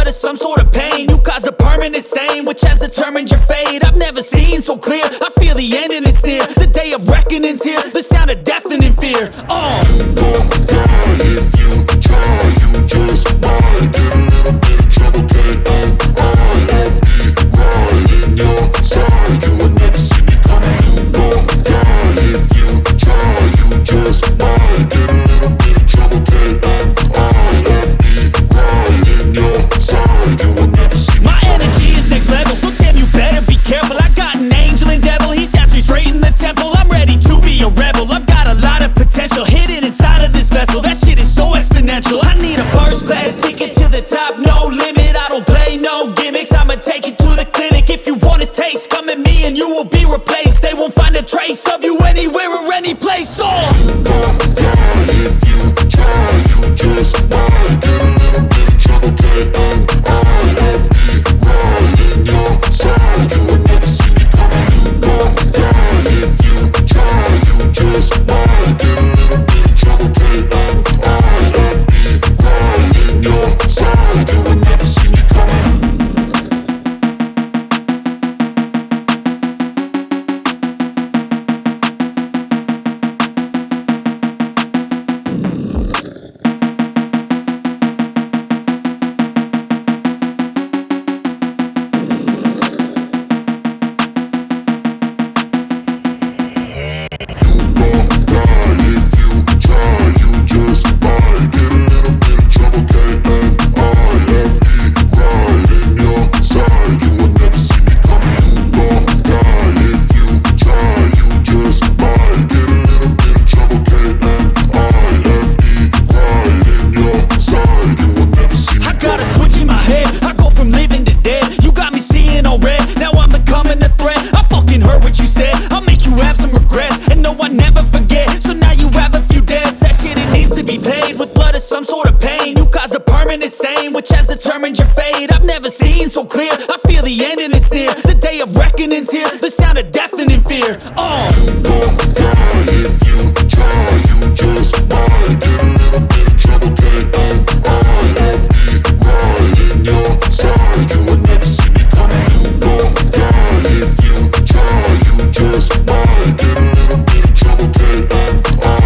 blood of some sort of pain. You caused a permanent stain, which has determined your fate. I've never seen so clear, I feel the end and it's near. The day of reckoning's here, the sound of deafening fear. You gon' die if you try, you just might get a little bit of trouble, K-N-I-F-E, right in your side, you will never see me coming. You gon' die if you try, you just might get a little bit of trouble, K-N-I-F-E, right in your side, you will never see me My energy is next level, so damn you better be careful. I got an angel and devil, he snaps me straight in the temple. I'm ready to be a rebel, I've got a lot of potential hidden inside of this vessel. That shit is so exponential. I need a first class ticket to the top, no limit. I don't play no gimmicks, I'ma take you to the clinic. If you want a taste, come at me and you will be replaced. They won't find a trace of you anywhere or any place. You gon' die if you try, you just might get a little bit of trouble, K-N-I-F-E, right in your side, you will never see me coming. You gon' die if you try, you just might get a little bit of trouble, K-N-I-F-E, right in your side, you will never see me coming. Some sort of pain, you caused a permanent stain, which has determined your fate. I've never seen so clear, I feel the end and it's near. The day of reckoning's here, the sound of deafening fear. You gon' die if you try, you just might get a little bit of trouble, K-N-I-F-E, right in your side, you will never see me coming. You gon' die if you try, you just might get a little bit of trouble, K-N-I-F-E,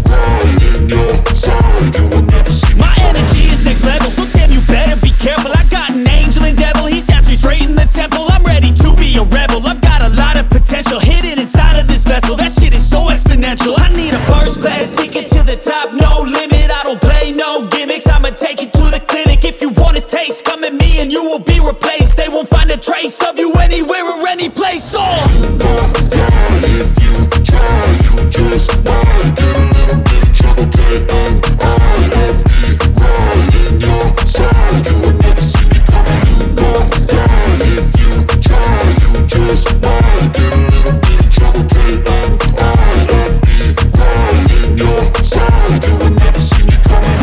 right in your side, you will never see me. My energy is next level, so damn you better be careful. I got an angel and devil, he snaps me straight in the temple. I'm ready to be a rebel, I've got a lot of potential hidden inside of this vessel. That shit is so exponential. I need a first class ticket to the top, no limit. I don't play no gimmicks, I'ma take you to the clinic. If you want a taste, come at me and you will be replaced. They won't find a trace of you anywhere or any place. You gon' die if you try, you just might get a little bit of trouble, K-N-I-F-E, right in your side, you will never see me coming. You gon' die if you try, you just might get a little bit of trouble, K-N-I-F-E, right in your side, you will never see me coming.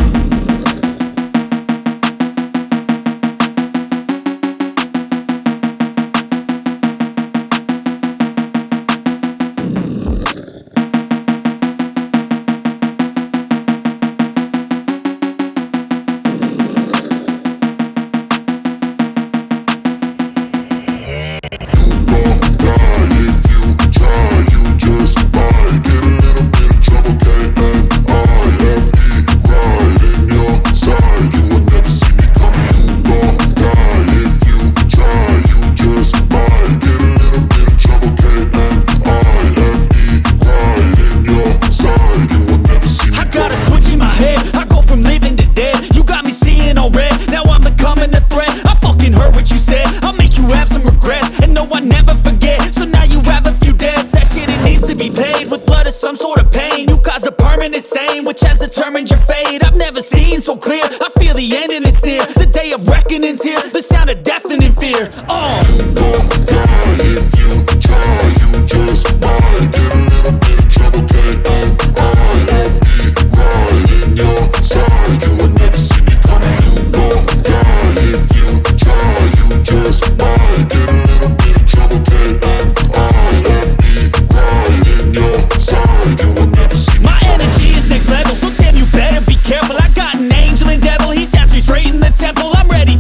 Stain, which has determined your fate. I've never seen so clear, I feel the end and it's near. The day of reckoning's here, the sound of deafening fear. You gon' die if you try, you just might get a little bit of trouble, K-N-I-F-E, right in your side, you will never see me coming. You gon' die if you try, you just might get a little bit of trouble, K-N-I-F-E, right in your side, you will never see me. My energy is next level, so damn you better be careful. I got an angel and devil, he snaps me straight in the temple. I'm ready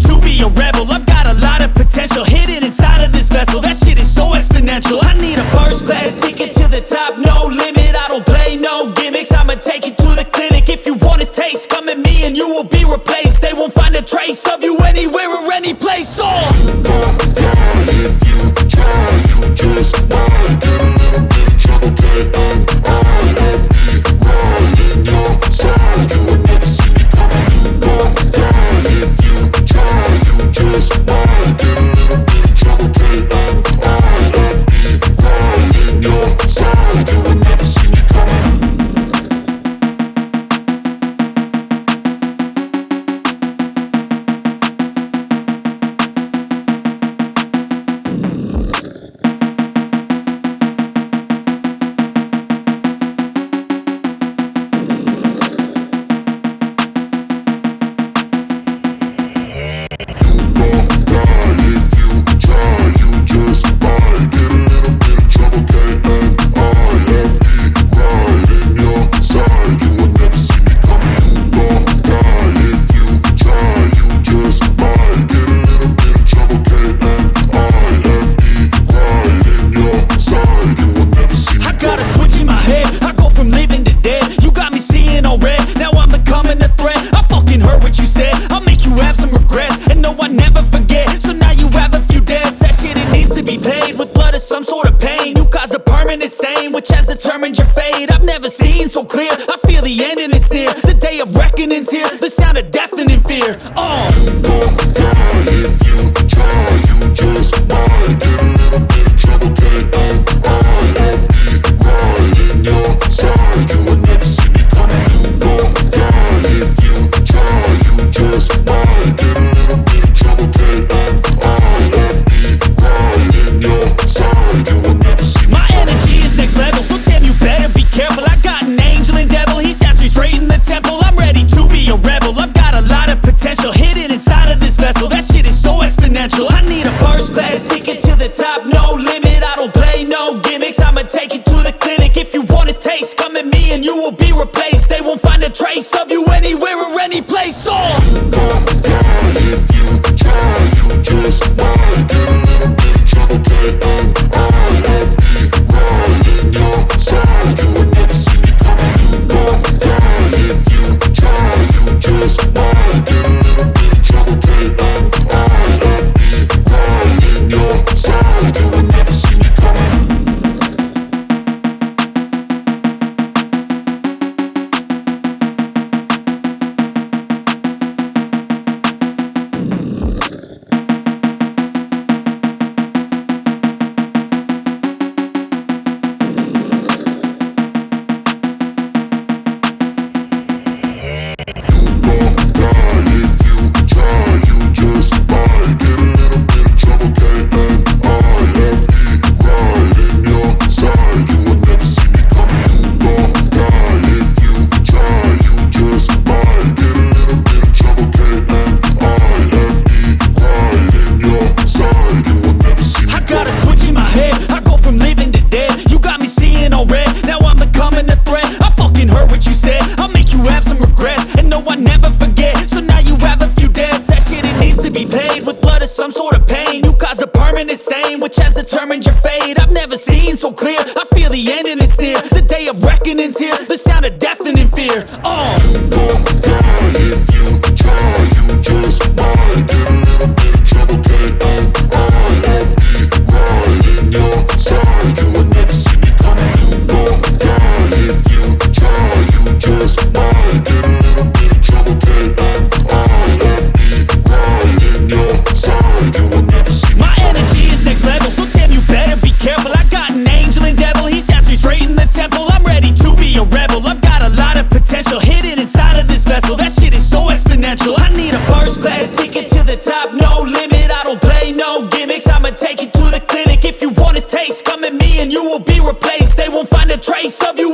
which has determined your fate. I've never seen so clear, I feel the end and it's near. The day of reckoning's here, the sound of deafening fear. You gon' die if you try, you just might get a little bit of trouble, K-N-I-F-E, right in your side. You will never see me coming. You gon' die if you try, you just might get a little bit of trouble, K-N-I-F-E, right in your side. You will never see me My energy is next level, so damn you better be careful. I got an angel and devil, he stabs me straight in the temple. I'm ready to be a rebel, I've got a lot of potential hidden inside of this vessel. That shit is so exponential. I need a first class ticket to the top, no limit. I don't play no gimmicks, I'ma take you to the clinic. If you want a taste, come at me and you will be replaced. They won't find a trace of you anywhere or any place. You gon' die if you try, you just might get a little bit of trouble, K-N-I-F-E, right in your side. You will never see me coming. You gon' die if you try, you just might get a little bit of trouble, K-N-I-F-E, right in your side. You will never see me coming. Stain, which has determined your fate. I've never seen so clear, I feel the end and it's near. The day of reckoning's here, the sound of deafening fear. You gon' die if you try, you just might get a little bit of trouble, K-N-I-F-E, right in your side. You will never see me coming. You gon' die if you try, you just might get a little bit of trouble, K-N-I-F-E, right in your side. You will never see me My energy is next level, so damn you better be careful. I got an angel and devil, he stabs me straight in the temple. I'm ready to be a rebel, I've got a lot of potential hidden inside of this vessel. That shit is so exponential. I need a first class ticket to the top, no limit. I don't play no gimmicks, I'ma take you to the clinic. If you want a taste, come at me and you will be replaced. They won't find a trace of you